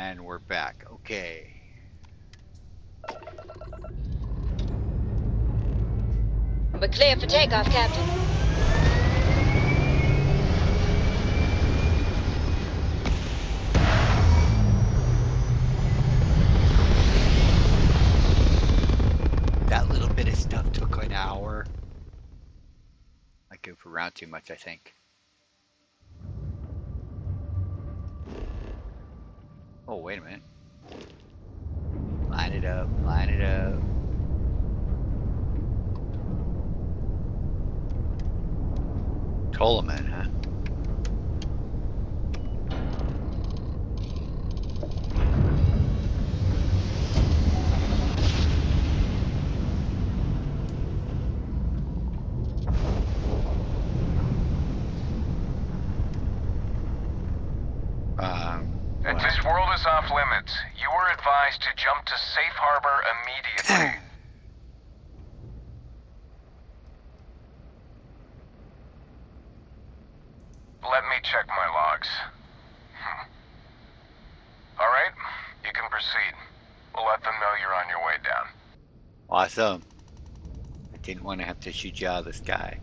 And we're back. Okay. We're clear for takeoff, Captain. That little bit of stuff took an hour. I goof around too much, I think. Oh, wait a minute. Line it up, line it up. Coleman, huh? This world is off limits. You were advised to jump to safe harbor immediately. Let me check my logs. Alright, you can proceed. We'll let them know you're on your way down. Awesome. I didn't want to have to shoot you out of the sky.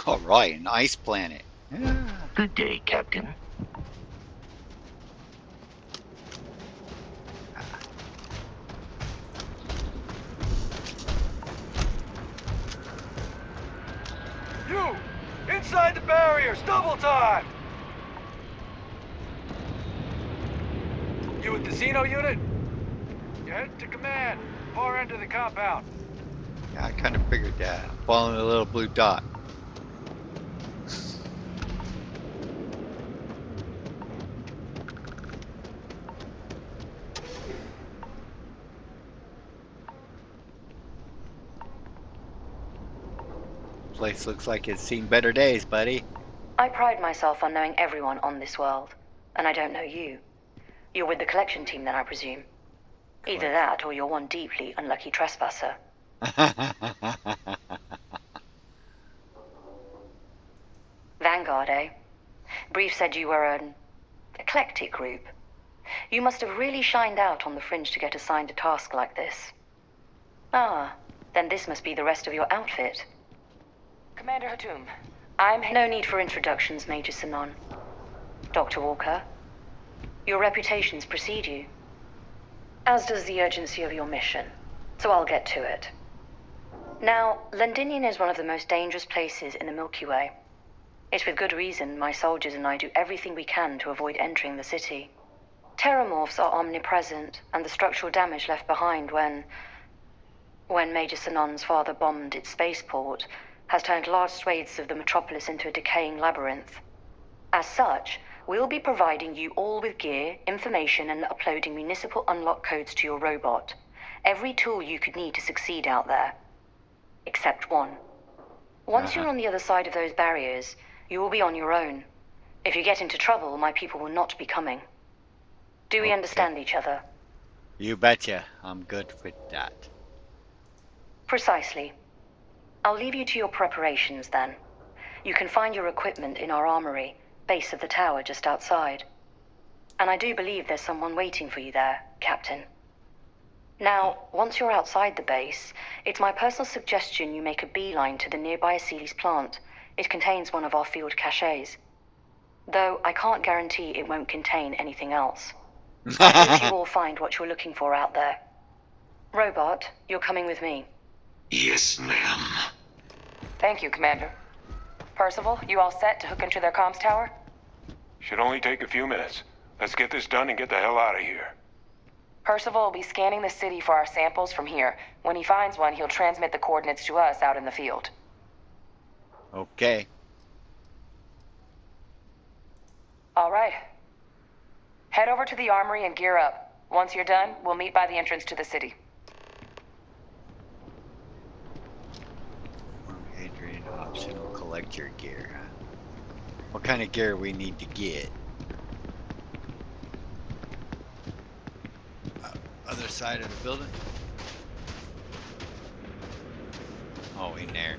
All right, an ice planet. Yeah. Good day, Captain. You! Inside the barriers! Double time! You with the Xeno unit? You head to command. Far end of the compound. Yeah, I kind of figured that. I'm following the little blue dot. Place looks like it's seen better days, buddy. I pride myself on knowing everyone on this world, and I don't know you. You're with the collection team then, I presume. Either that, or you're one deeply unlucky trespasser. Vanguard, eh? Brief said you were an eclectic group. You must have really shined out on the fringe to get assigned a task like this. Ah, then this must be the rest of your outfit. Commander Hatum, No need for introductions, Major Sanon. Dr. Walker, your reputations precede you, as does the urgency of your mission, so I'll get to it. Now, Londinian is one of the most dangerous places in the Milky Way. It's with good reason my soldiers and I do everything we can to avoid entering the city. Terramorphs are omnipresent, and the structural damage left behind when Major Sanon's father bombed its spaceport has turned large swathes of the metropolis into a decaying labyrinth. As such, we'll be providing you all with gear, information, and uploading municipal unlock codes to your robot. Every tool you could need to succeed out there. Except one. Once you're on the other side of those barriers, you will be on your own. If you get into trouble, my people will not be coming. Do we understand each other? You betcha. I'm good with that. Precisely. I'll leave you to your preparations then. You can find your equipment in our armory, base of the tower just outside. And I do believe there's someone waiting for you there, Captain. Now, once you're outside the base, it's my personal suggestion you make a beeline to the nearby Aceles plant. It contains one of our field caches. Though I can't guarantee it won't contain anything else. I hope you all find what you're looking for out there. Robot, you're coming with me. Yes, ma'am. Thank you, Commander. Percival, you all set to hook into their comms tower? Should only take a few minutes. Let's get this done and get the hell out of here. Percival will be scanning the city for our samples from here. When he finds one, he'll transmit the coordinates to us out in the field. Okay. All right. Head over to the armory and gear up. Once you're done, we'll meet by the entrance to the city. Adrian, optional, collect your gear. What kind of gear we need to get? Other side of the building? Oh, in there.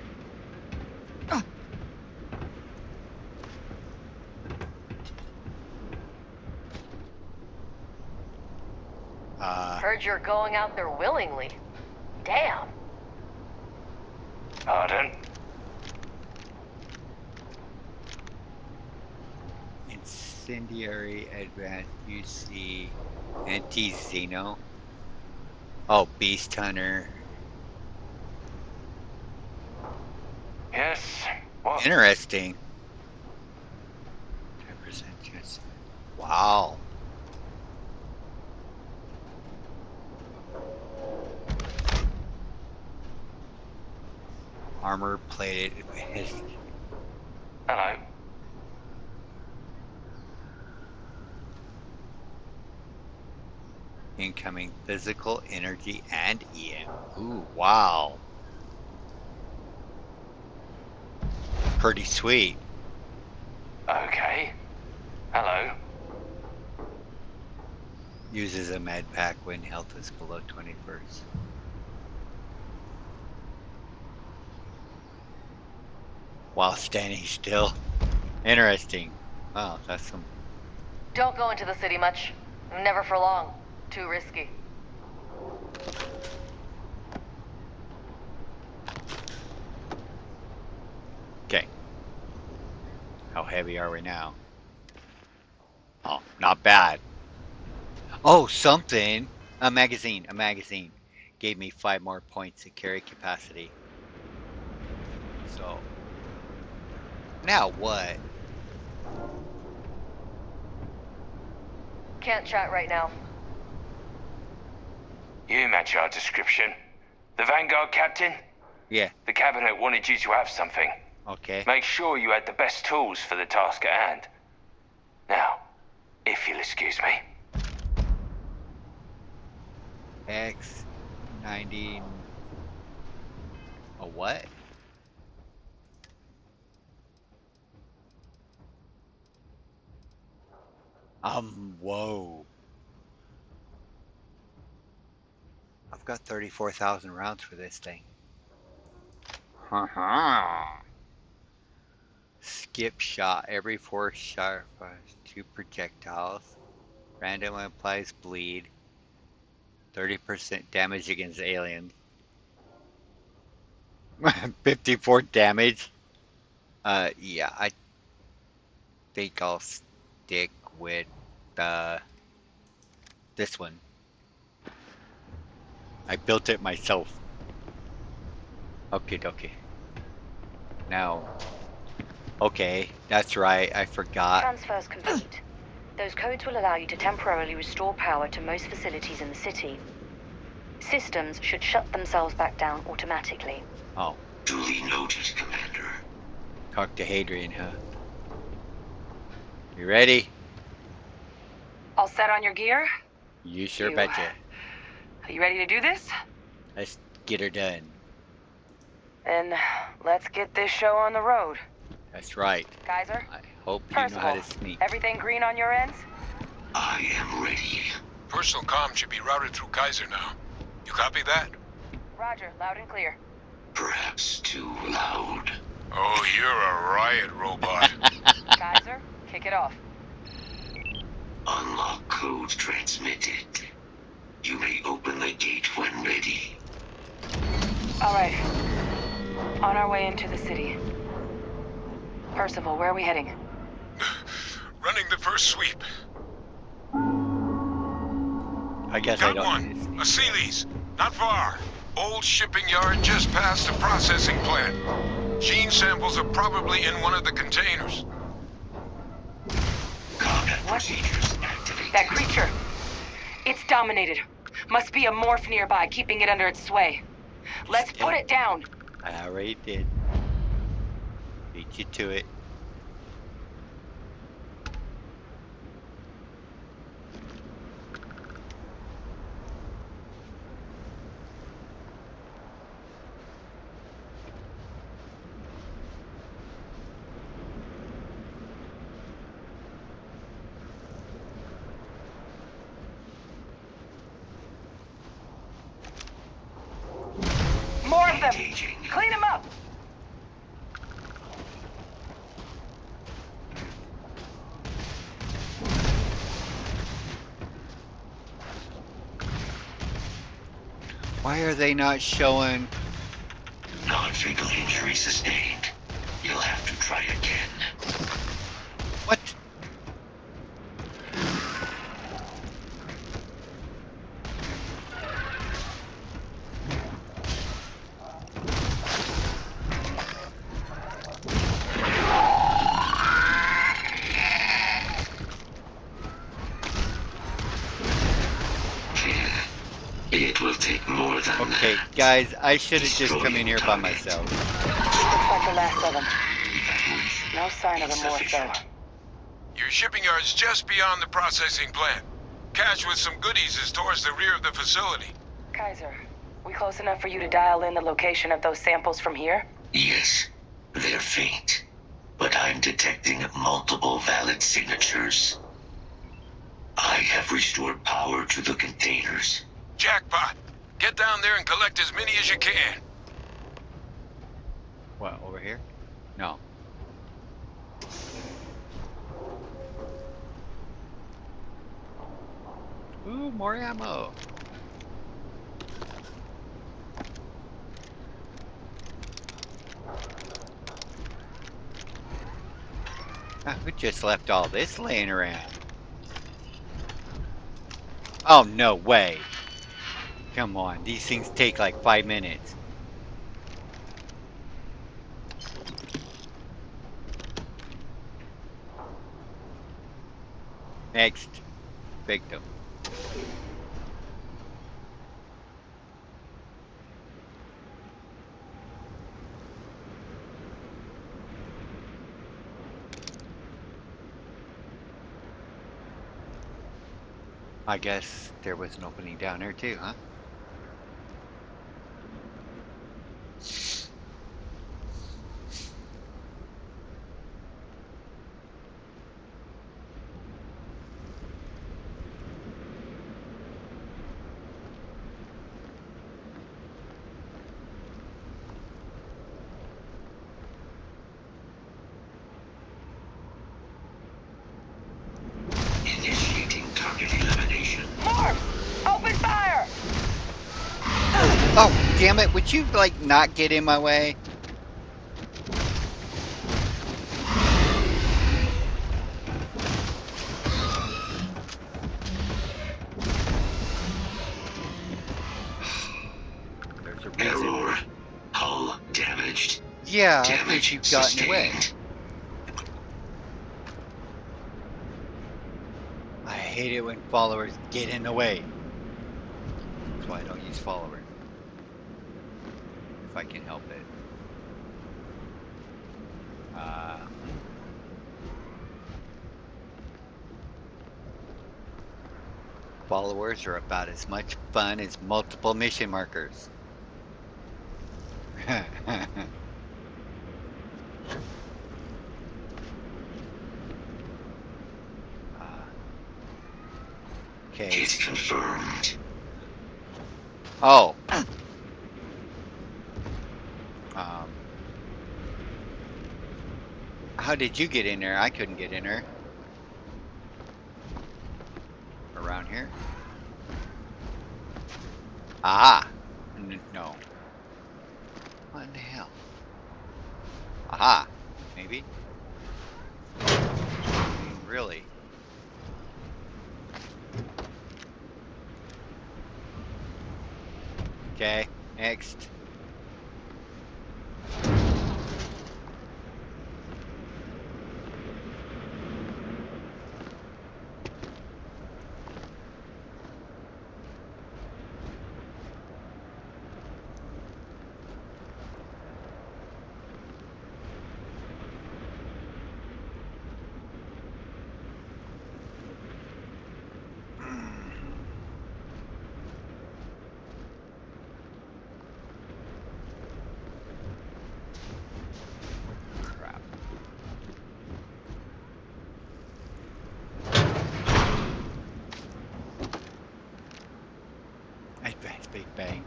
Heard you're going out there willingly. Damn. Pardon? Incendiary advanced UC anti-xeno. Oh, beast hunter. Yes. What? Interesting. 10% chance. Wow. Armor plated. Hello. Incoming physical energy and EM. Ooh, wow. Pretty sweet. Okay. Hello. Uses a med pack when health is below 21st. While standing still. Interesting. Wow, that's some. Don't go into the city much. Never for long. Too risky. Okay. How heavy are we now? Oh, not bad. Oh, something. A magazine. A magazine. Gave me 5 more points of carry capacity. So. Now what? Can't chat right now. You match our description. The Vanguard captain? Yeah. The cabinet wanted you to have something. Okay. Make sure you had the best tools for the task at hand. Now, if you'll excuse me. X90. A what? Whoa. I've got 34,000 rounds for this thing. Skip shot. Every 4 shot fires 2 projectiles. Random implies bleed. 30% damage against aliens. 54 damage. Yeah, I think I'll stick with this one. I built it myself. Okay. Now, okay, that's right, I forgot. Transfers complete. Those codes will allow you to temporarily restore power to most facilities in the city. Systems should shut themselves back down automatically. Oh, Duly noted, Commander. talk to Hadrian, huh? You ready? All set on your gear? You sure You- betcha. Are you ready to do this? Let's get her done. Then let's get this show on the road. That's right. Kaiser? I hope you know Percival, how to sneak. everything green on your ends? I am ready. Personal comm should be routed through Kaiser now. You copy that? Roger, loud and clear. Perhaps too loud. Oh, you're a riot robot. Kaiser, kick it off. Unlock code transmitted. You may open the gate when ready. All right. On our way into the city. Percival, where are we heading? Running the first sweep. I guess I Got don't one. need to A sneak. Sealy's. Not far. Old shipping yard just past the processing plant. Gene samples are probably in one of the containers. Combat What? procedures activated. That creature. It's dominated. Must be a morph nearby, keeping it under its sway. Let's put it down. I already did. Beat you to it. More of them. Clean them up. Why are they not showing? Non-fatal injury sustained. You'll have to try again. What? It will take more than Okay, that. guys, I should have just come in here by myself. Looks like the last of them. No sign of the morph, though. Your shipping yard's just beyond the processing plant. Cache with some goodies is towards the rear of the facility. Kaiser, we close enough for you to dial in the location of those samples from here? Yes, they're faint, but I'm detecting multiple valid signatures. I have restored power to the containers. Jackpot! Get down there and collect as many as you can. What, over here? No. Ooh, more ammo. Who just left all this laying around? Oh, no way. Come on, these things take like 5 minutes. Next victim. I guess there was an opening down there too, huh? Initiating target elimination. Morph! Open fire! Oh, damn it, would you, like, not get in my way? There's a reason. Error. Hull damaged. Yeah, Damage because you've gotten away. sustained. I hate it when followers get in the way. That's why I don't use followers. If I can help it. Followers are about as much fun as multiple mission markers. Okay. Hit confirmed. Oh. How did you get in there? I couldn't get in there. Around here? Aha! No. What in the hell? Aha! Maybe? Really? Okay, next. Big Bang.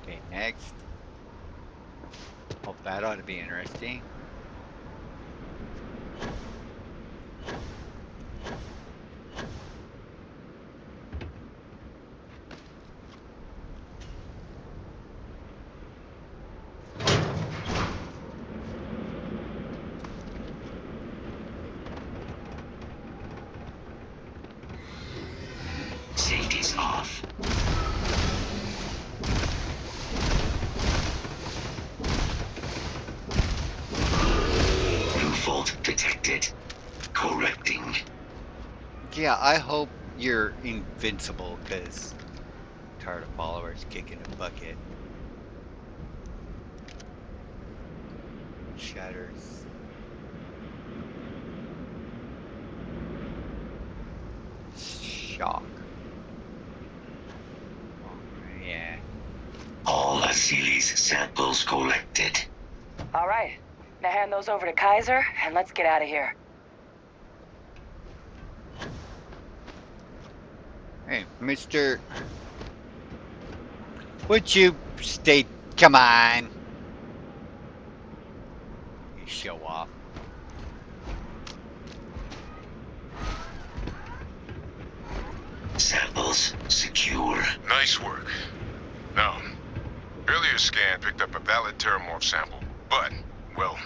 Okay, next. Oh, that ought to be interesting. Safety's off. New fault detected. Correcting. Yeah, I hope you're invincible, because tired of followers kicking a bucket. Shatters. Shock. Oh, yeah. All Asili's samples collected. All right. Now hand those over to Kaiser, and let's get out of here. Hey, Mr. Would you stay? Come on. You show off. Samples secure. Nice work. Now, earlier scan picked up a valid terramorph sample, but, well,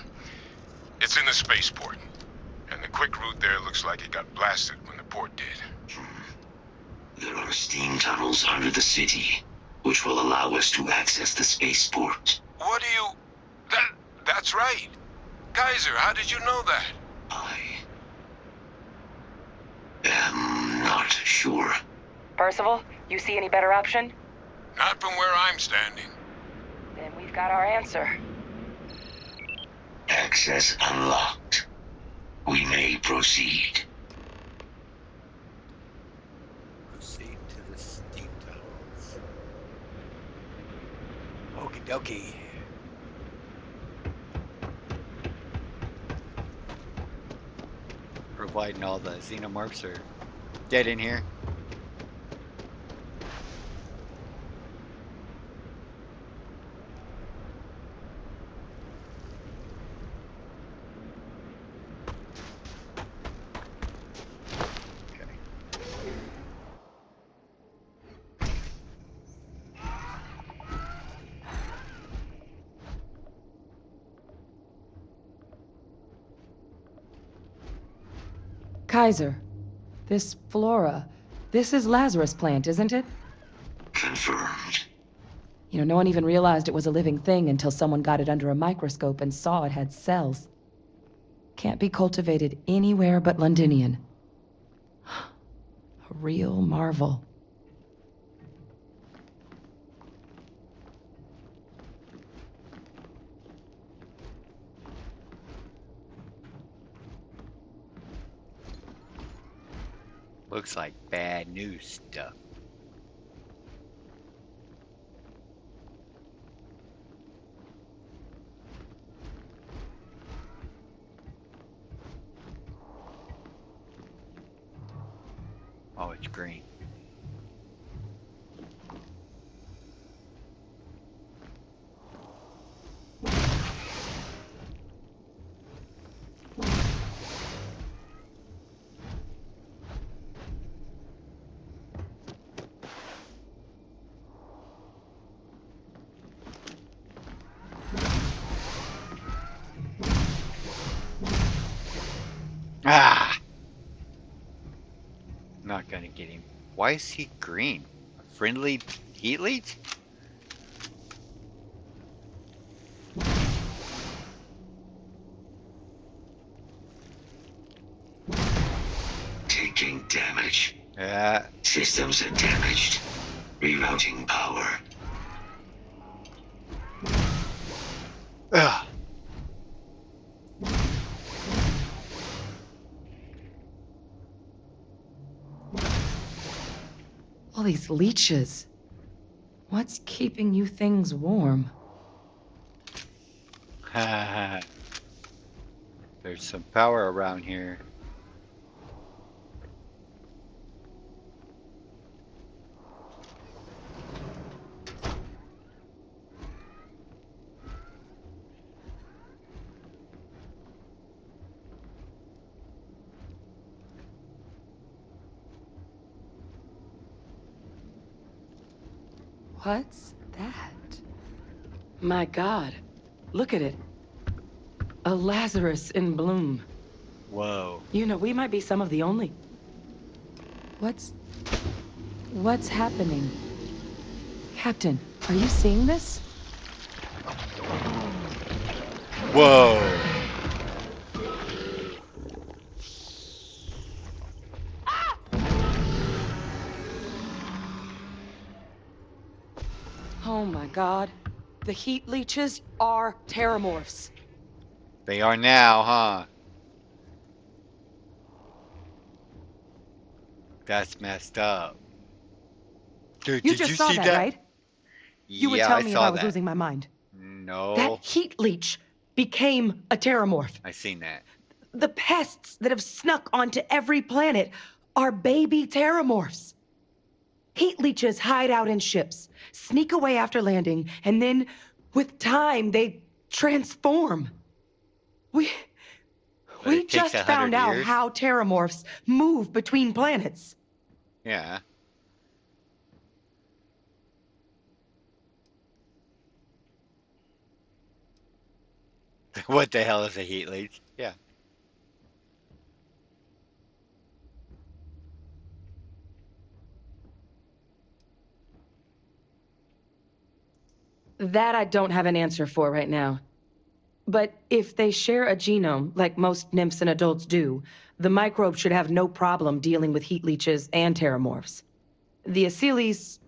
it's in the spaceport. And the quick route there looks like it got blasted when the port did. There are steam tunnels under the city, which will allow us to access the spaceport. What do you... That's right. Kaiser, how did you know that? I am not sure. Percival, you see any better option? Not from where I'm standing. Then we've got our answer. Access unlocked. We may proceed. Proceed to the steam tunnels. Okie dokie. Providing all the xenomorphs are dead in here. Kaiser, this flora, this is Lazarus plant, isn't it? Confirmed. You know, no one even realized it was a living thing until someone got it under a microscope and saw it had cells. Can't be cultivated anywhere but Londinian. A real marvel. Looks like bad news stuff. Oh, it's green. Ah! Not gonna get him. Why is he green? A friendly heat leech? Taking damage. Yeah. Systems are damaged. Rerouting power. Ugh. All these leeches. What's keeping you things warm? There's some power around here. What's that? My God. Look at it. A Lazarus in bloom. Whoa. You know, we might be some of the only... What's happening? Captain, are you seeing this? Whoa. Oh my God. The heat leeches are terramorphs. They are now, huh? That's messed up. Dude, You did just you saw see that, that? right? You would Yeah, tell I me if I saw was that. losing my mind. That No, heat leech became a terramorph. I seen that. The pests that have snuck onto every planet are baby terramorphs. Heat leeches hide out in ships, sneak away after landing, and then, with time, they transform. We But we it takes just found 100 out years. how terramorphs move between planets. Yeah. What the hell is a heat leech? Yeah. That I don't have an answer for right now. But if they share a genome, like most nymphs and adults do, the microbe should have no problem dealing with heat leeches and terramorphs. The Aciles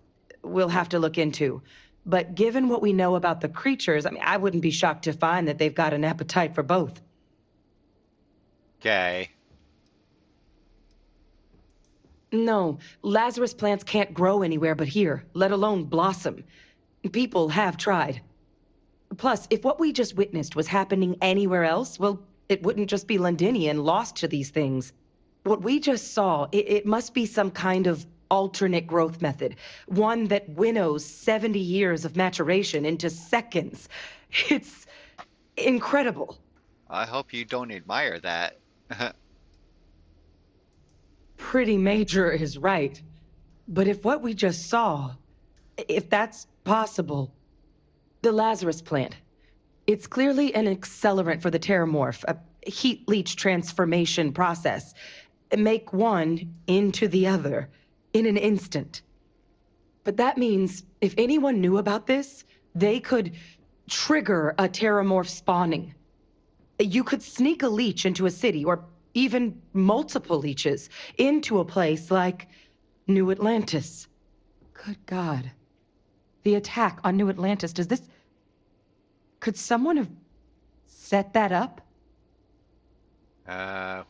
we'll have to look into. But given what we know about the creatures, I wouldn't be shocked to find that they've got an appetite for both. Okay. No, Lazarus plants can't grow anywhere but here, let alone blossom. People have tried. Plus, if what we just witnessed was happening anywhere else, well, it wouldn't just be Londinian lost to these things. What we just saw, it must be some kind of alternate growth method. One that winnows 70 years of maturation into seconds. It's incredible. I hope you don't admire that. Pretty major is right. But if what we just saw, if that's possible, the Lazarus plant, it's clearly an accelerant for the terramorph, a heat leech transformation process. Make one into the other in an instant. But that means if anyone knew about this, they could trigger a terramorph spawning. You could sneak a leech into a city, or even multiple leeches, into a place like New Atlantis. Good God. The attack on New Atlantis, does this... Could someone have set that up?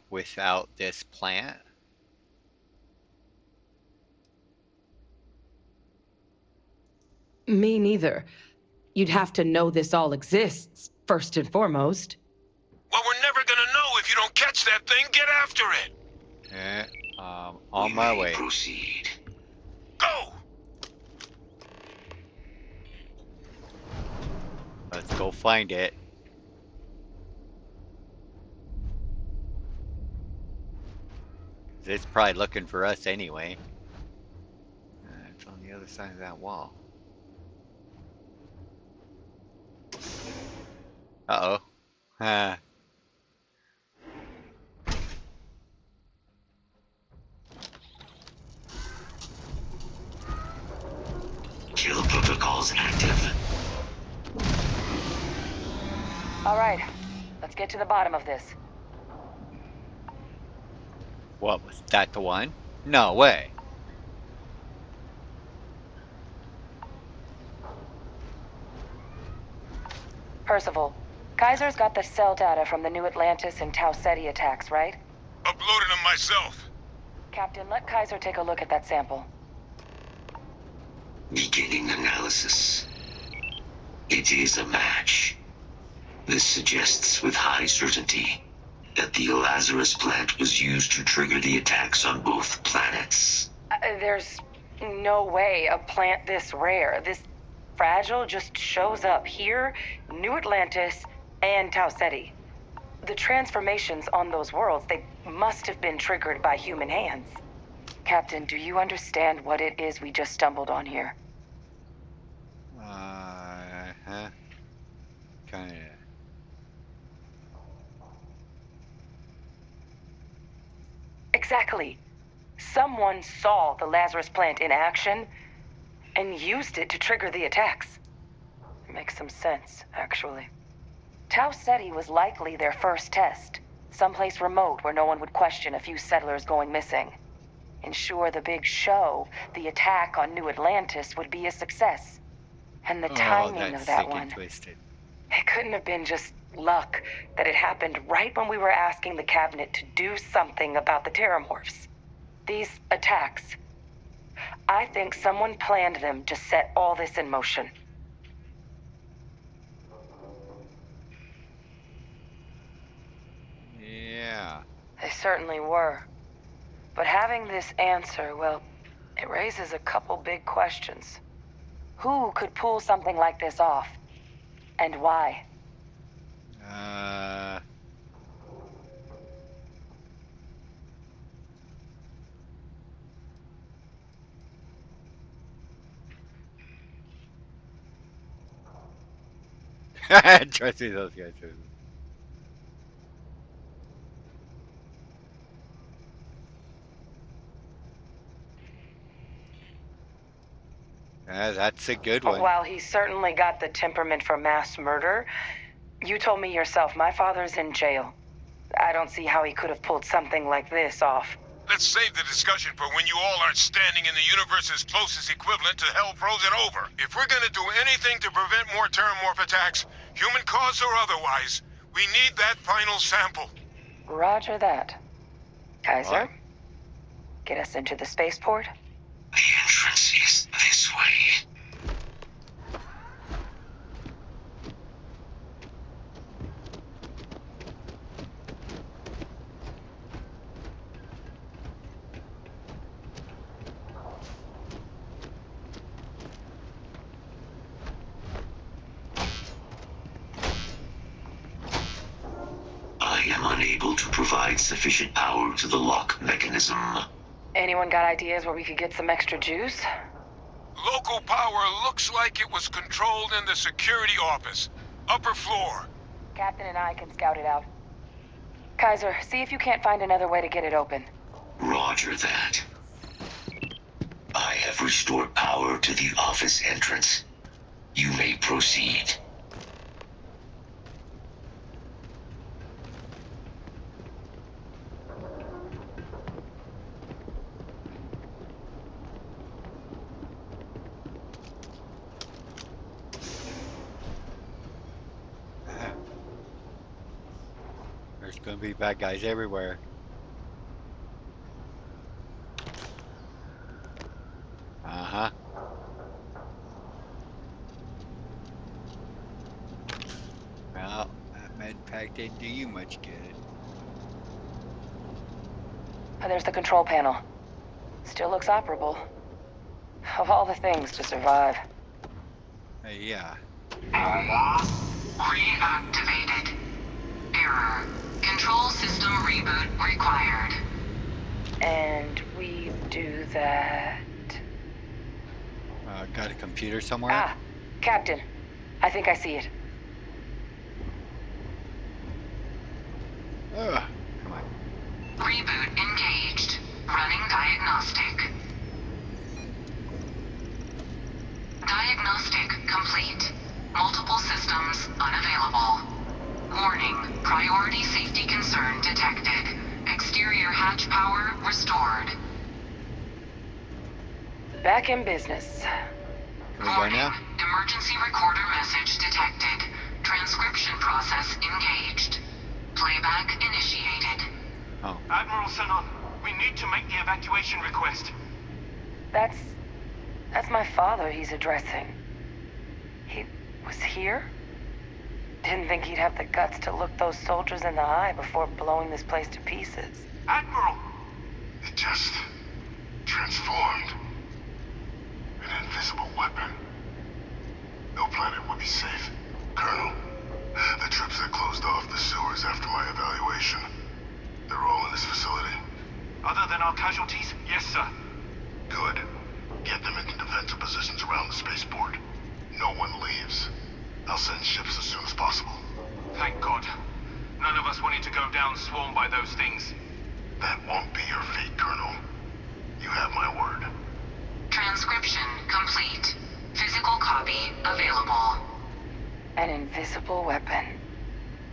Without this plant? Me neither. You'd have to know this all exists, first and foremost. Well, we're never gonna know if you don't catch that thing. Get after it. Eh, on my way. Proceed. Go! Let's go find it. It's probably looking for us anyway. It's on the other side of that wall. Uh-oh. Kill protocols active. All right, let's get to the bottom of this. What, was that the one? No way. Percival, Kaiser's got the cell data from the New Atlantis and Tau Ceti attacks, right? Uploaded them myself. Captain, let Kaiser take a look at that sample. Beginning analysis. It is a match. This suggests with high certainty that the Lazarus plant was used to trigger the attacks on both planets. There's no way a plant this rare, this fragile, just shows up here, New Atlantis, and Tau Ceti. The transformations on those worlds, they must have been triggered by human hands. Captain, do you understand what it is we just stumbled on here? Exactly. Someone saw the Lazarus plant in action and used it to trigger the attacks. It makes some sense, actually. Tau Ceti was likely their first test. Someplace remote where no one would question a few settlers going missing. Ensure the big show, the attack on New Atlantis, would be a success. And the timing that's of that sick and one, twisted. it couldn't have been just luck that it happened right when we were asking the cabinet to do something about the terramorphs. These attacks, I think someone planned them to set all this in motion. Yeah. They certainly were. But having this answer, well, it raises a couple big questions. Who could pull something like this off? And why? Trust me, those guys are. That's a good one. While he certainly got the temperament for mass murder, you told me yourself my father's in jail. I don't see how he could have pulled something like this off. Let's save the discussion for when you all aren't standing in the universe's closest equivalent to hell frozen over. If we're gonna do anything to prevent more terramorph attacks, human cause or otherwise, we need that final sample. Roger that. Kaiser, What? get us into the spaceport? The entrance is this way. I am unable to provide sufficient power to the lock mechanism. Anyone got ideas where we could get some extra juice? Local power looks like it was controlled in the security office. Upper floor. Captain and I can scout it out. Kaiser, see if you can't find another way to get it open. Roger that. I have restored power to the office entrance. You may proceed. There's gonna be bad guys everywhere. Uh-huh. Well, that med pack didn't do you much good. There's the control panel. Still looks operable. Of all the things to survive. Yeah. Reactivated. Error. Control system reboot required. And we do that... Got a computer somewhere? Ah, Captain. I think I see it. Ugh, come on. Reboot engaged. Running diagnostic. Diagnostic complete. Multiple systems unavailable. Warning, priority safety concern detected. Exterior hatch power restored. Back in business. Can we go now? Emergency recorder message detected. Transcription process engaged. Playback initiated. Oh. Admiral Sanon, we need to make the evacuation request. That's my father he's addressing. He was here? Didn't think he'd have the guts to look those soldiers in the eye before blowing this place to pieces. Admiral! It just transformed. An invisible weapon. No planet would be safe. Colonel, the troops that closed off the sewers after my evaluation, they're all in this facility. Other than our casualties? Yes, sir. Good. Get them into defensive positions around the spaceport. No one leaves. I'll send ships as soon as possible. Thank God. None of us wanted to go down swarmed by those things. That won't be your fate. An invisible weapon.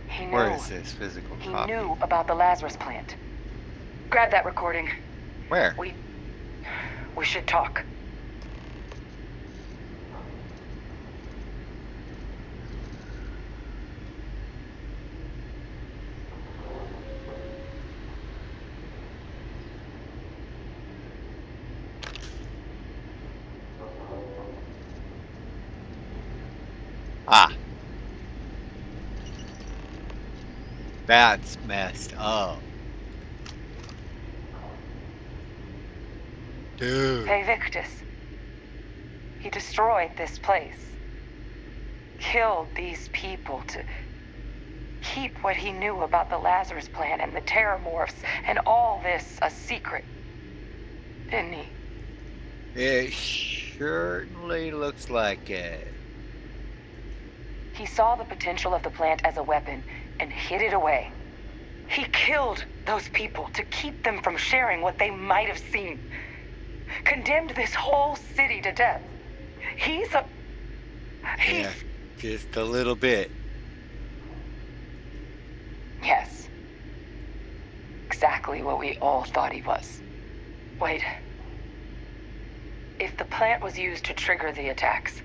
He knew. Where is this physical He copy? knew about the Lazarus plant. Grab that recording. Where? We should talk. Ah. That's messed up. Dude. Hey, Victus. He destroyed this place. Killed these people to keep what he knew about the Lazarus plant and the Terramorphs and all this a secret. Didn't he? It certainly looks like it. He saw the potential of the plant as a weapon and hid it away. He killed those people to keep them from sharing what they might have seen. Condemned this whole city to death. He's Yeah, just a little bit. Yes. Exactly what we all thought he was. Wait. If the plant was used to trigger the attacks,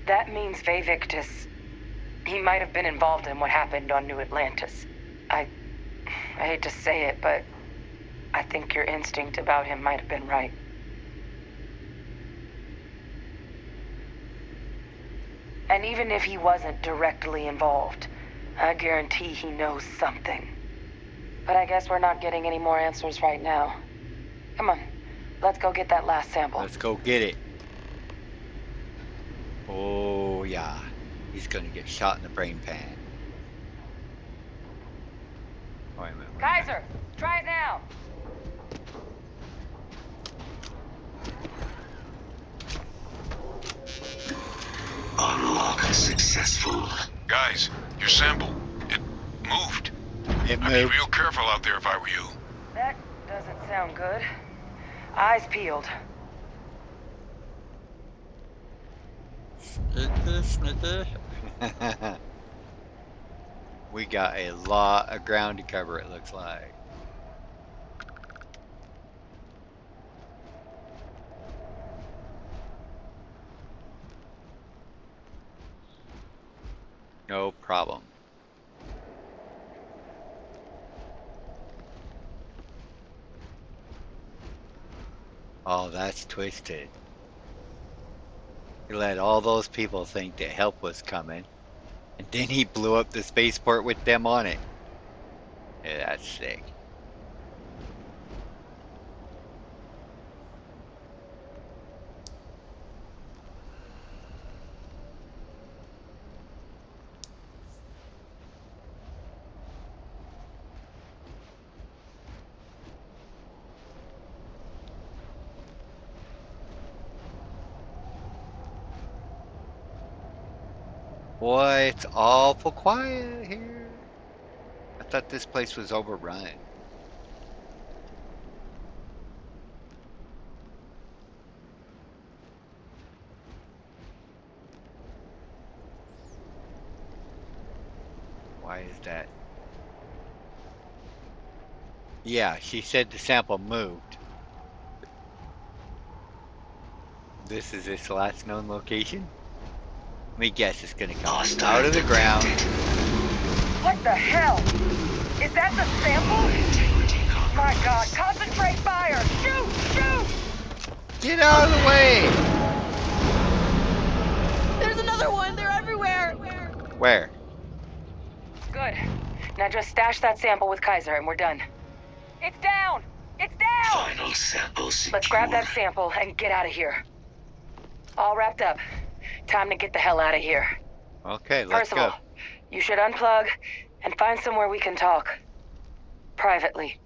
that means Victus, he might have been involved in what happened on New Atlantis. I hate to say it, but I think your instinct about him might have been right. And even if he wasn't directly involved, I guarantee he knows something. But I guess we're not getting any more answers right now. Come on, let's go get that last sample. Let's go get it. Oh, yeah. He's gonna get shot in the brain pan. Oh, wait a minute. Kaiser, try it now. Unlock successful. Guys, your sample, it moved. It I'd be moved. real careful out there if I were you. That doesn't sound good. Eyes peeled. We got a lot of ground to cover, it looks like. No problem. Oh, that's twisted. He let all those people think that help was coming, and then he blew up the spaceport with them on it. Yeah, that's sick. Boy, it's awful quiet here. I thought this place was overrun. Why is that? Yeah, she said the sample moved. This is its last known location? Let me guess, it's gonna come out of the ground. What the hell? Is that the sample? My God, concentrate fire! Shoot! Shoot! Get out of the way! There's another one! They're everywhere! Where? Good. Now just stash that sample with Kaiser and we're done. It's down! It's down! Final sample secure. Let's grab that sample and get out of here. All wrapped up. Time to get the hell out of here. Okay, let's Percival, go. you should unplug and find somewhere we can talk. Privately.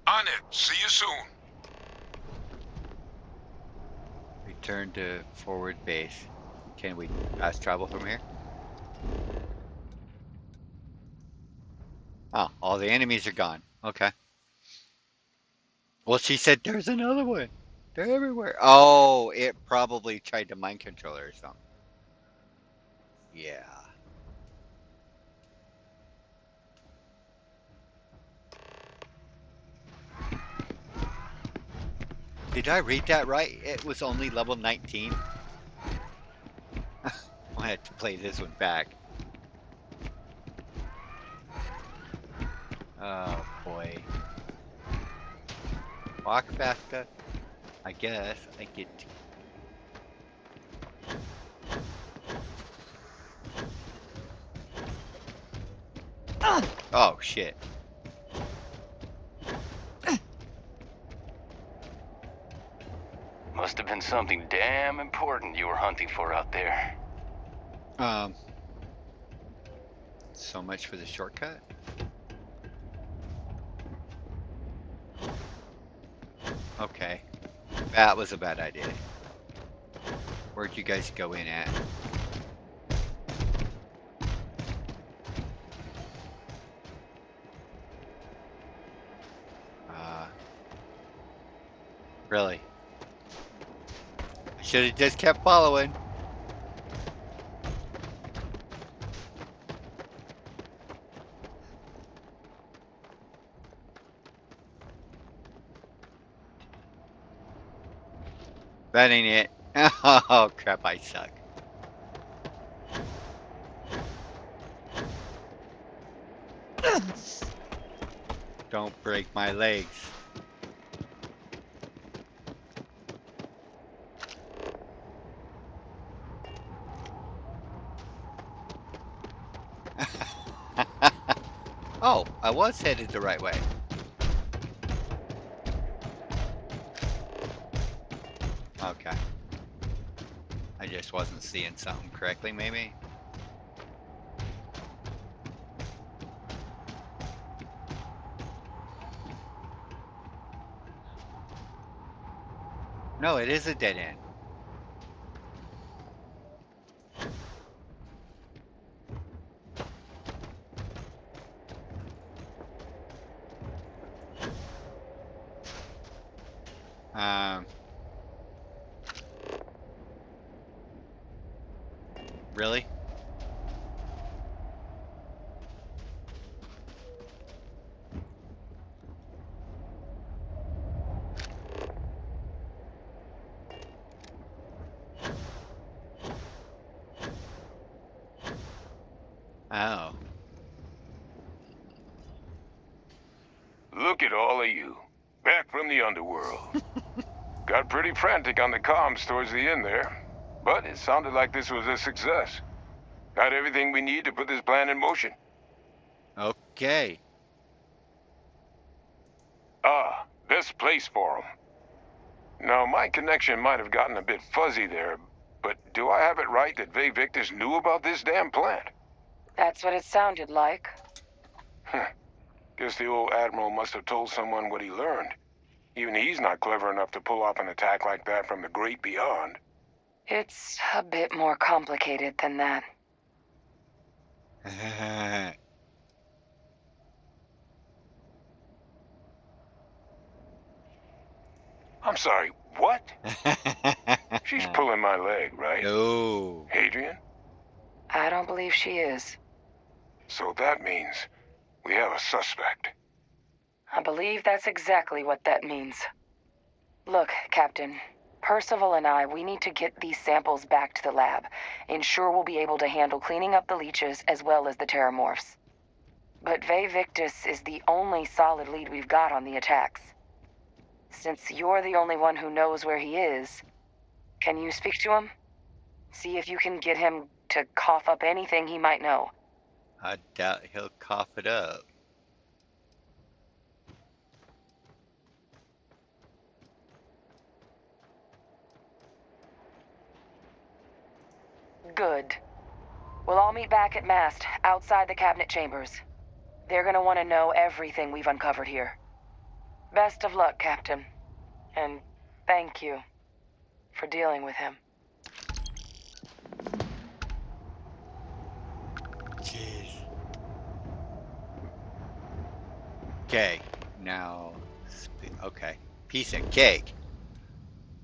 On it. See you soon. Return to forward base. Can we fast travel from here? Oh, all the enemies are gone. Okay. Well, she said there's another one. They're everywhere. Oh, it probably tried to mind control her or something. Yeah. Did I read that right? It was only level 19? I had to play this one back. Oh boy. Walk faster. I guess I get to. Oh shit. Must have been something damn important you were hunting for out there. So much for the shortcut. Okay. That was a bad idea. Where'd you guys go in at? Really? I should have just kept following. That ain't it. Oh crap, I suck. Don't break my legs. Oh, I was headed the right way. Okay. I just wasn't seeing something correctly, maybe. No, it is a dead end. Really? Oh. Look at all of you. Back from the underworld. Got pretty frantic on the comms towards the end there. But it sounded like this was a success. Got everything we need to put this plan in motion. Okay. Ah, this place for 'em. Now, my connection might have gotten a bit fuzzy there, but do I have it right that Vay Victus knew about this damn plant? That's what it sounded like. Guess the old Admiral must have told someone what he learned. Even he's not clever enough to pull off an attack like that from the great beyond. It's a bit more complicated than that. I'm sorry, what? She's pulling my leg, right? No. Hadrian? I don't believe she is. So that means we have a suspect. I believe that's exactly what that means. Look, Captain. Percival and I, we need to get these samples back to the lab. Ensure we'll be able to handle cleaning up the leeches as well as the terramorphs. But Vay Victus is the only solid lead we've got on the attacks. Since you're the only one who knows where he is, can you speak to him? See if you can get him to cough up anything he might know. I doubt he'll cough it up. Good. We'll all meet back at mast, outside the cabinet chambers. They're gonna want to know everything we've uncovered here. Best of luck, Captain. And thank you for dealing with him. Jeez. Okay. Now. Okay. Piece of cake.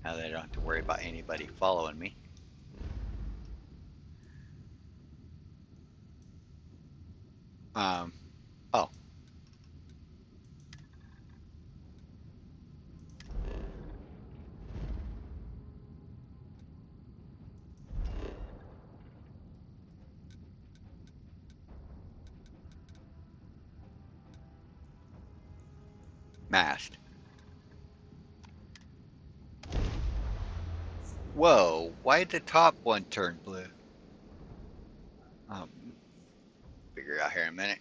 Now that I don't have to worry about anybody following me. Oh. Mast. Whoa, why did the top one turn blue? Um, figure it out here in a minute.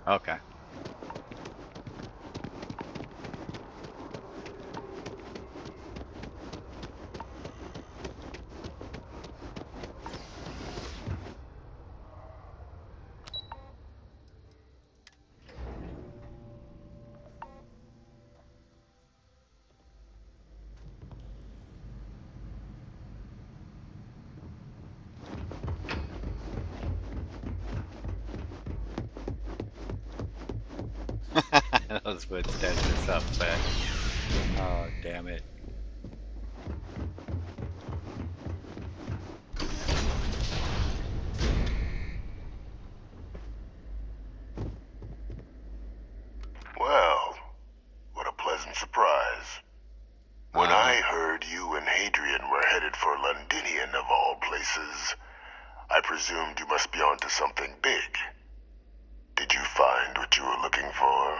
Okay. Those footsteps are something. Oh, damn it. Well, what a pleasant surprise. When I heard you and Hadrian were headed for Londinian of all places, I presumed you must be onto something big. Did you find what you were looking for?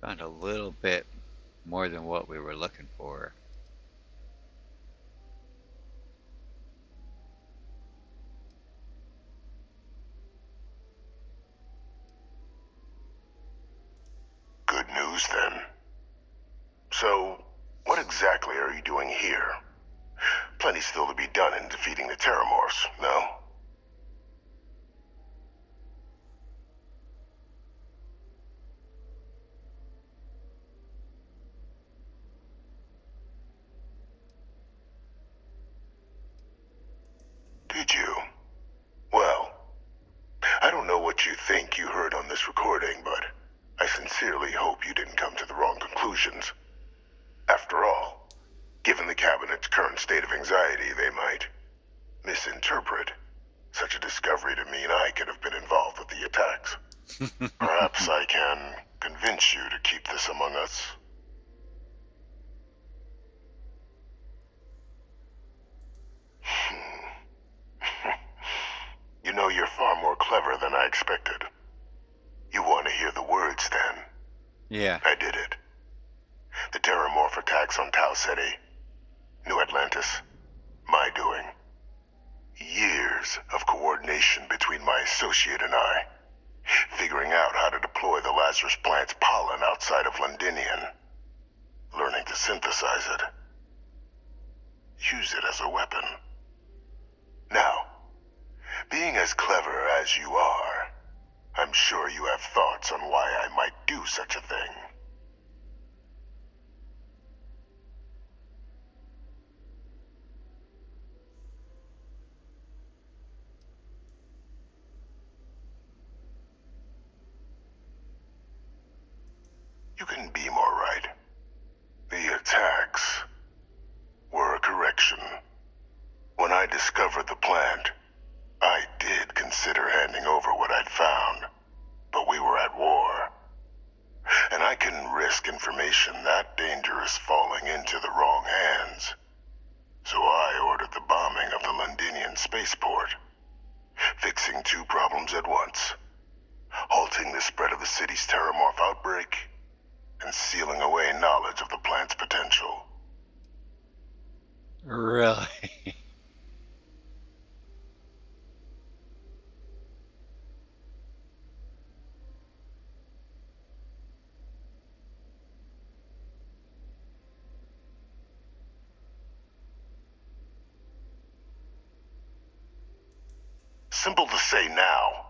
Found a little bit more than what we were looking for. Good news then. So, what exactly are you doing here? Plenty still to be done in defeating the Terramorphs, no? Did you? Well, I don't know what you think you heard on this recording, but I sincerely hope you didn't come to the wrong conclusions. After all, given the Cabinet's current state of anxiety, they might misinterpret such a discovery to mean I could have been involved with the attacks. Perhaps I can convince you to keep this among us. You know, you're far more clever than I expected. You want to hear the words, then? Yeah. I did it. The Terramorph attacks on Tau Ceti, New Atlantis, my doing. Years of coordination between my associate and I, figuring out how to deploy the Lazarus plant's pollen outside of Londinian, learning to synthesize it, use it as a weapon. Now, being as clever as you are, I'm sure you have thoughts on why I might do such a thing. You can be more right. The attacks were a correction. When I discovered the plant, I did consider handing over what I'd found, but we were at war. And I couldn't risk information that dangerous falling into the wrong hands. So I ordered the bombing of the Londinian spaceport, fixing two problems at once. Halting the spread of the city's Terramorph outbreak, and sealing away knowledge of the plant's potential. Really? Simple to say now,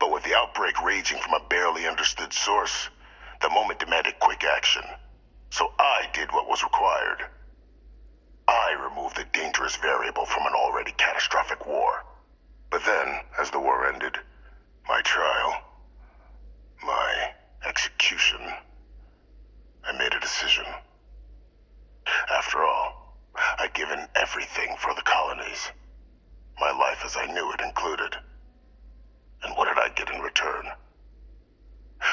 but with the outbreak raging from a barely understood source, the moment demanded quick action. So I did what was required. I removed the dangerous variable from an already catastrophic war. But then, as the war ended, my trial, my execution, I made a decision. After all, I'd given everything for the colonies. My life as I knew it included. And what did I get in return?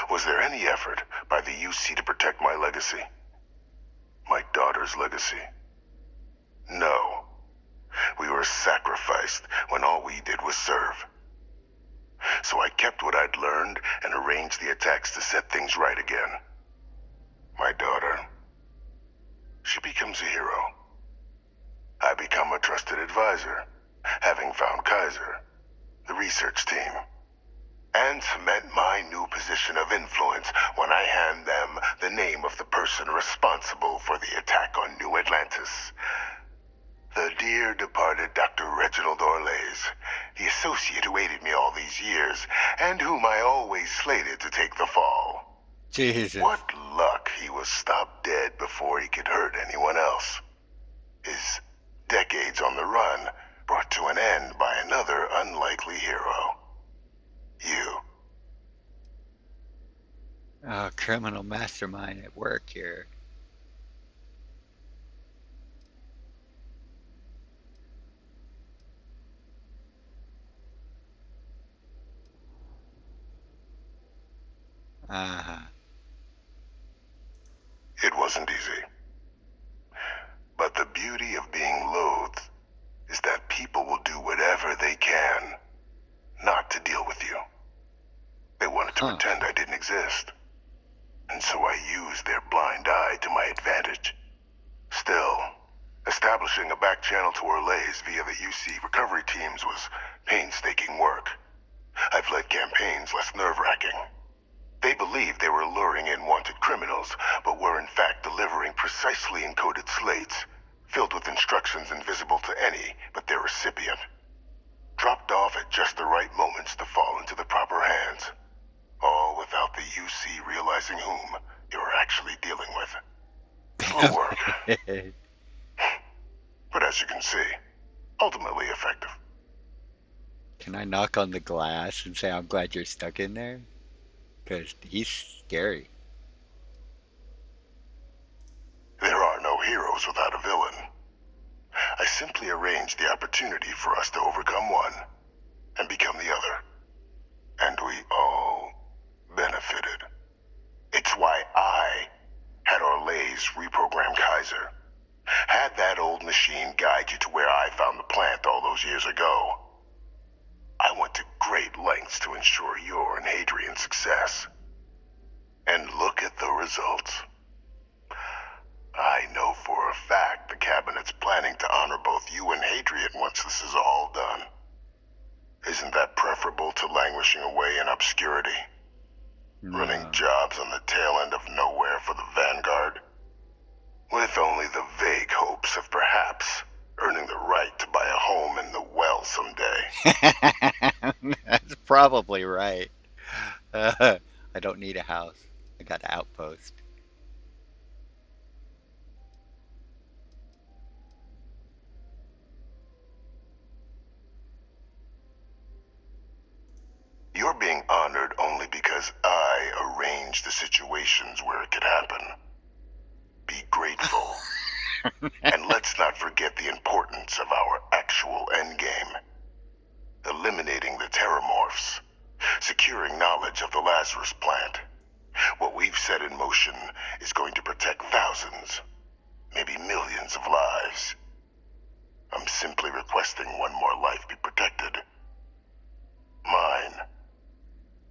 Was there any effort by the UC to protect my legacy? My daughter's legacy? No. We were sacrificed when all we did was serve. So I kept what I'd learned and arranged the attacks to set things right again. My daughter, she becomes a hero. I become a trusted advisor, having found Kaiser, the research team, and cement my new position of influence when I hand them the name of the person responsible for the attack on New Atlantis. The dear departed Dr. Reginald Orlays, the associate who aided me all these years, and whom I always slated to take the fall. Jesus. What luck he was stopped dead before he could hurt anyone else. His decades on the run brought to an end by another unlikely hero. You. Oh, criminal mastermind at work here. Uh-huh. It wasn't easy. But the beauty of being loathed is that people will do whatever they can not to deal with you. They wanted to pretend I didn't exist. And so I used their blind eye to my advantage. Still, establishing a back channel to Orlays via the UC recovery teams was painstaking work. I've led campaigns less nerve-wracking. They believed they were luring in wanted criminals, but were in fact delivering precisely encoded slates, filled with instructions invisible to any but their recipient. Dropped off at just the right moments to fall into the proper hands. All without the UC realizing whom you're actually dealing with. Slow work. But as you can see, ultimately effective. Can I knock on the glass and say I'm glad you're stuck in there? Because he's scary. There are no heroes without a villain. I simply arranged the opportunity for us to overcome one and become the other. And we all benefited. It's why I had Orlays reprogram Kaiser. Had that old machine guide you to where I found the plant all those years ago. I went to great lengths to ensure your and Hadrian's success. And look at the results. I know for a fact the Cabinet's planning to honor both you and Hadrian once this is all done. Isn't that preferable to languishing away in obscurity? No. Running jobs on the tail end of nowhere for the Vanguard? With only the vague hopes of perhaps earning the right to buy a home in the well someday. That's probably right. I don't need a house. I got an outpost. You're being honored only because I arranged the situations where it could happen. Be grateful. And let's not forget the importance of our actual endgame. Eliminating the terramorphs. Securing knowledge of the Lazarus plant. What we've set in motion is going to protect thousands, maybe millions of lives. I'm simply requesting one more life be protected. Mine.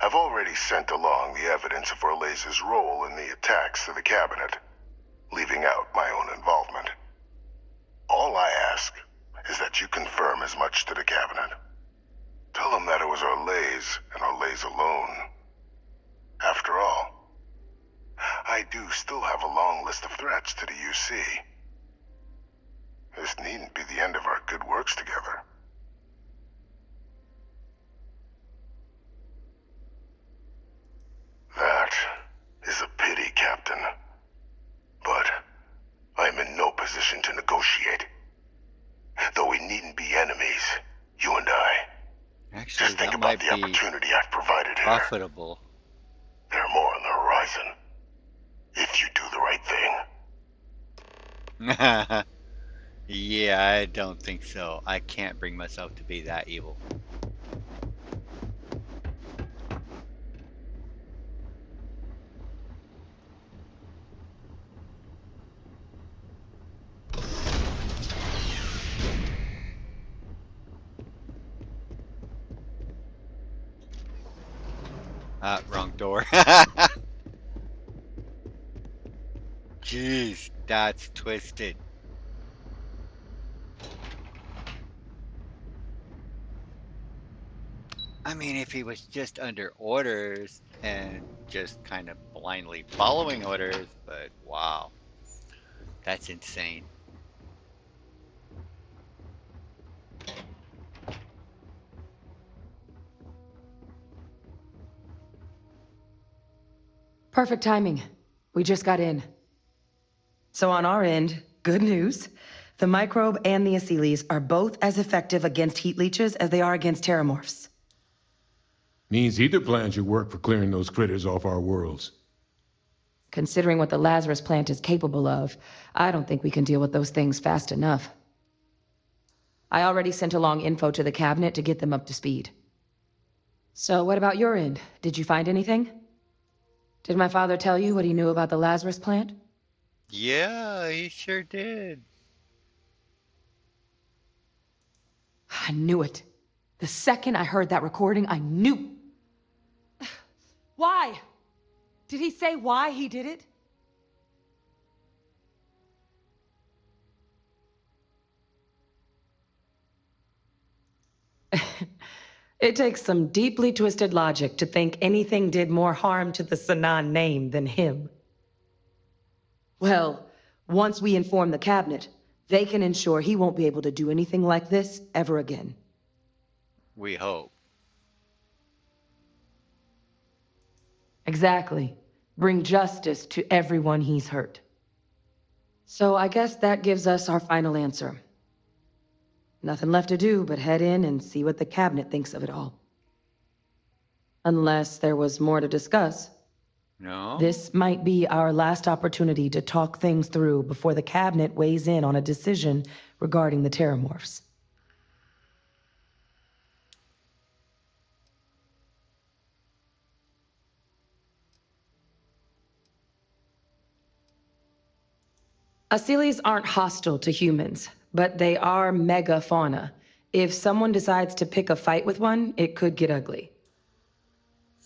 I've already sent along the evidence of Orlays' role in the attacks to the Cabinet, leaving out my own involvement. All I ask is that you confirm as much to the Cabinet. Tell them that it was Orlays and Orlays alone. After all, I do still have a long list of threats to the UC. This needn't be the end of our good works together. That is a pity, Captain. But I'm in no position to negotiate. Though we needn't be enemies, you and I. Actually, Just think that about might the be opportunity I've provided here. profitable. There are more on the horizon. If you do the right thing. Yeah, I don't think so. I can't bring myself to be that evil. Wrong door. Jeez, that's twisted. I mean, if he was just under orders and just kind of blindly following orders, but wow, that's insane. Perfect timing. We just got in. So on our end, good news. The microbe and the Asylees are both as effective against heat leeches as they are against terramorphs. Means either plan should work for clearing those critters off our worlds. Considering what the Lazarus plant is capable of, I don't think we can deal with those things fast enough. I already sent along info to the cabinet to get them up to speed. So what about your end? Did you find anything? Did my father tell you what he knew about the Lazarus plant? Yeah, he sure did. I knew it. The second I heard that recording, I knew. Why? Did he say why he did it? It takes some deeply twisted logic to think anything did more harm to the Sanan name than him. Well, once we inform the cabinet, they can ensure he won't be able to do anything like this ever again. We hope. Exactly. Bring justice to everyone he's hurt. So I guess that gives us our final answer. Nothing left to do but head in and see what the cabinet thinks of it all. Unless there was more to discuss. No? This might be our last opportunity to talk things through before the cabinet weighs in on a decision regarding the terramorphs. Asylees aren't hostile to humans, but they are megafauna. If someone decides to pick a fight with one, it could get ugly.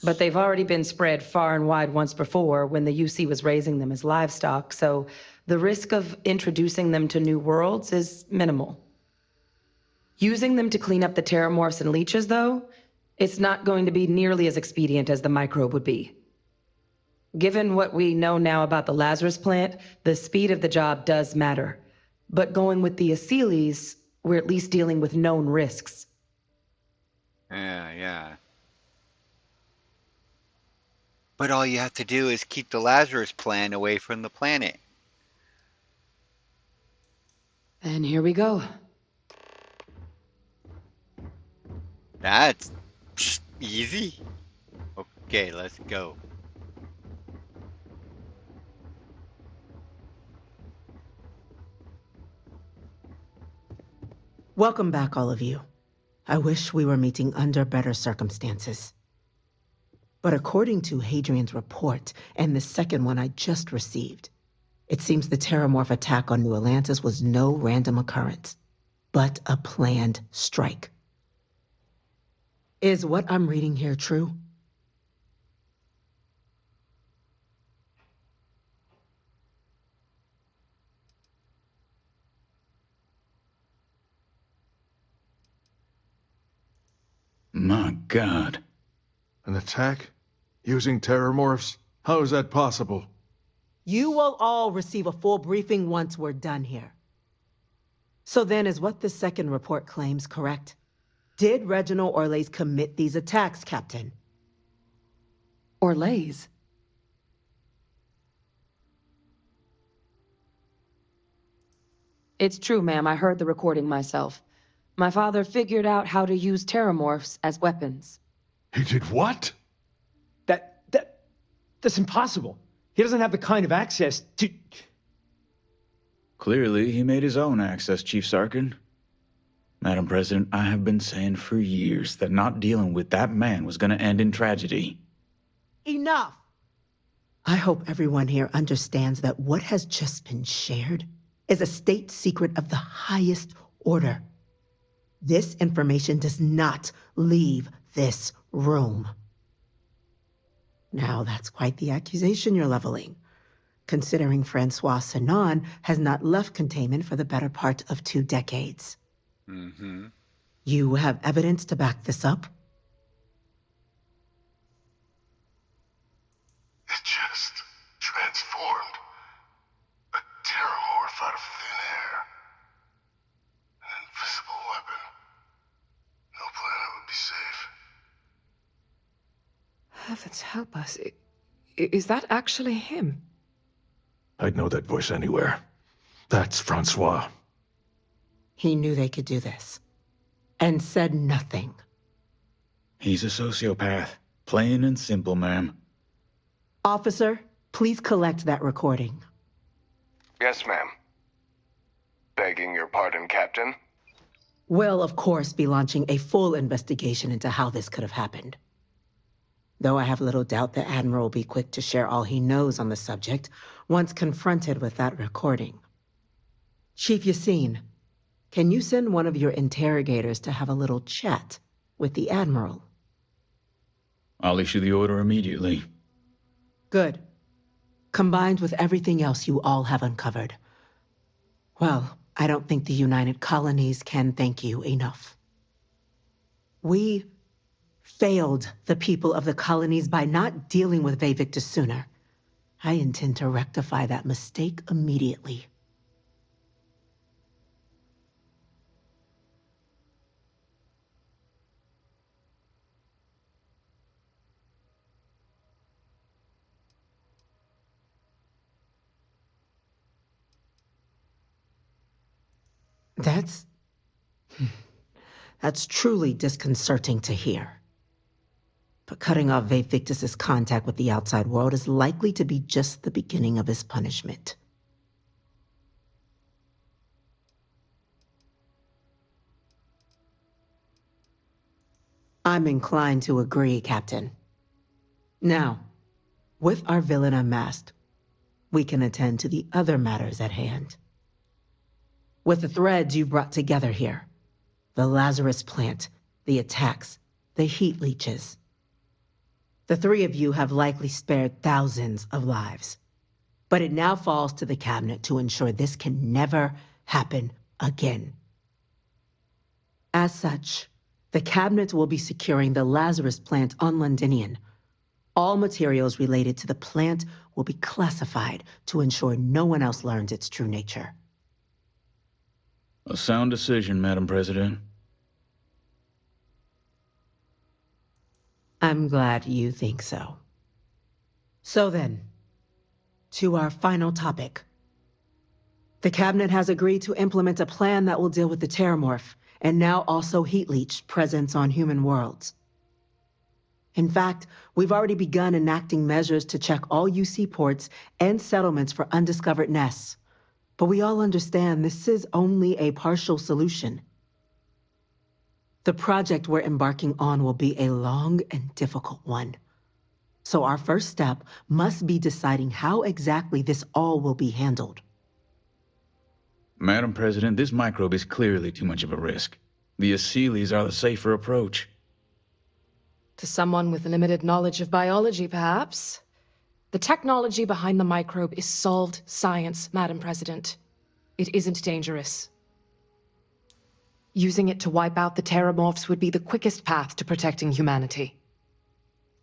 But they've already been spread far and wide once before when the UC was raising them as livestock, so the risk of introducing them to new worlds is minimal. Using them to clean up the terramorphs and leeches, though, it's not going to be nearly as expedient as the microbe would be. Given what we know now about the Lazarus plant, the speed of the job does matter. But going with the Asylees, we're at least dealing with known risks. Yeah. But all you have to do is keep the Lazarus plant away from the planet. And here we go. That's easy. Okay, let's go. Welcome back, all of you. I wish we were meeting under better circumstances. But according to Hadrian's report, and the second one I just received, it seems the Terramorph attack on New Atlantis was no random occurrence, but a planned strike. Is what I'm reading here true? My God. An attack? Using terramorphs? How is that possible? You will all receive a full briefing once we're done here. So then, is what the second report claims correct? Did Reginald Orlays commit these attacks, Captain? Orlays? It's true, ma'am. I heard the recording myself. My father figured out how to use terramorphs as weapons. He did what? That's impossible. He doesn't have the kind of access to... Clearly, he made his own access, Chief Sarkin. Madam President, I have been saying for years that not dealing with that man was gonna end in tragedy. Enough! I hope everyone here understands that what has just been shared is a state secret of the highest order. This information does not leave this room. Now, that's quite the accusation you're leveling, considering Francois Sinon has not left containment for the better part of 2 decades. Mm-hmm. You have evidence to back this up? It just transformed. A terramorph out of thin air. An invisible weapon. No planet would be safe. Heavens help us. Is that actually him? I'd know that voice anywhere. That's Francois. He knew they could do this, and said nothing. He's a sociopath. Plain and simple, ma'am. Officer, please collect that recording. Yes, ma'am. Begging your pardon, Captain. We'll, of course, be launching a full investigation into how this could have happened. Though I have little doubt the Admiral will be quick to share all he knows on the subject once confronted with that recording. Chief Yassine, can you send one of your interrogators to have a little chat with the Admiral? I'll issue the order immediately. Good. Combined with everything else you all have uncovered. Well, I don't think the United Colonies can thank you enough. We failed the people of the colonies by not dealing with Vevictus sooner. I intend to rectify that mistake immediately. That's truly disconcerting to hear. But cutting off Vevictus's contact with the outside world is likely to be just the beginning of his punishment. I'm inclined to agree, Captain. Now, with our villain unmasked, we can attend to the other matters at hand. With the threads you've brought together here, the Lazarus plant, the attacks, the heat leeches. The 3 of you have likely spared thousands of lives. But it now falls to the Cabinet to ensure this can never happen again. As such, the Cabinet will be securing the Lazarus plant on Londinian. All materials related to the plant will be classified to ensure no one else learns its true nature. A sound decision, Madam President. I'm glad you think so. So then, to our final topic. The Cabinet has agreed to implement a plan that will deal with the Terramorph, and now also Heat Leech presence on human worlds. In fact, we've already begun enacting measures to check all UC ports and settlements for undiscovered nests. But we all understand this is only a partial solution. The project we're embarking on will be a long and difficult one. So our first step must be deciding how exactly this all will be handled. Madam President, this microbe is clearly too much of a risk. The Aseles are the safer approach. To someone with limited knowledge of biology, perhaps. The technology behind the microbe is solved science, Madam President. It isn't dangerous. Using it to wipe out the Terramorphs would be the quickest path to protecting humanity.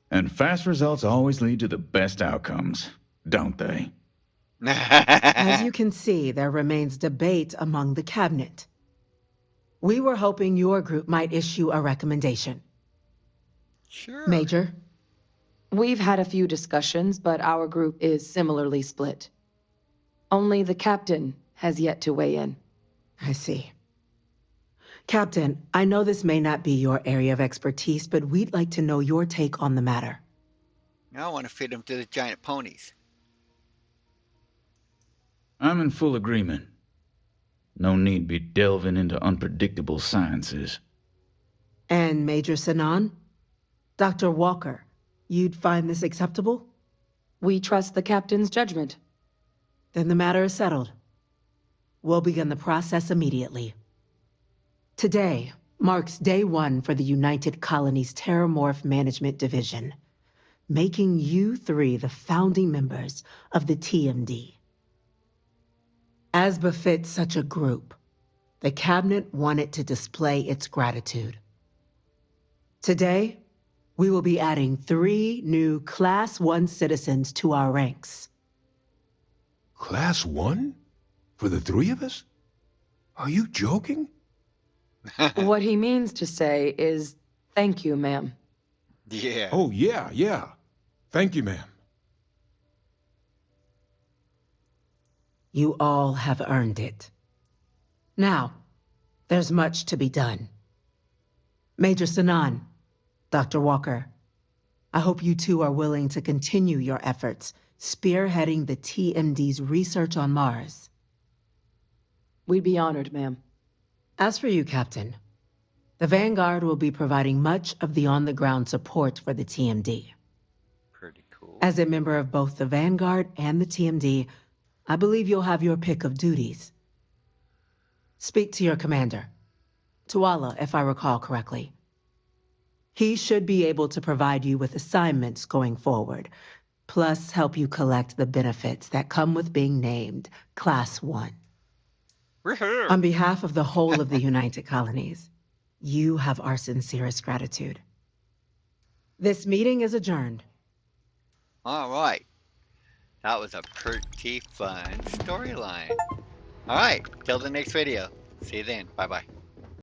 And fast results always lead to the best outcomes, don't they? As you can see, there remains debate among the Cabinet. We were hoping your group might issue a recommendation. Sure. Major? We've had a few discussions, but our group is similarly split. Only the captain has yet to weigh in. I see. Captain, I know this may not be your area of expertise, but we'd like to know your take on the matter. I want to fit them to the giant ponies. I'm in full agreement. No need be delving into unpredictable sciences. And Major Sinan? Dr. Walker, you'd find this acceptable? We trust the captain's judgment. Then the matter is settled. We'll begin the process immediately. Today marks day one for the United Colonies Terramorph Management Division, making you three the founding members of the TMD. As befits such a group, the Cabinet wanted to display its gratitude. Today, we will be adding 3 new Class 1 citizens to our ranks. Class 1? For the 3 of us? Are you joking? What he means to say is, thank you, ma'am. Yeah. Oh, yeah. Thank you, ma'am. You all have earned it. Now, there's much to be done. Major Sinan, Dr. Walker, I hope you two are willing to continue your efforts spearheading the TMD's research on Mars. We'd be honored, ma'am. As for you, Captain, the Vanguard will be providing much of the on-the-ground support for the TMD. Pretty cool. As a member of both the Vanguard and the TMD, I believe you'll have your pick of duties. Speak to your commander, Tuala, if I recall correctly. He should be able to provide you with assignments going forward, plus help you collect the benefits that come with being named Class 1. On behalf of the whole of the United Colonies, you have our sincerest gratitude. This meeting is adjourned. All right. That was a pretty fun storyline. All right. Till the next video. See you then. Bye-bye.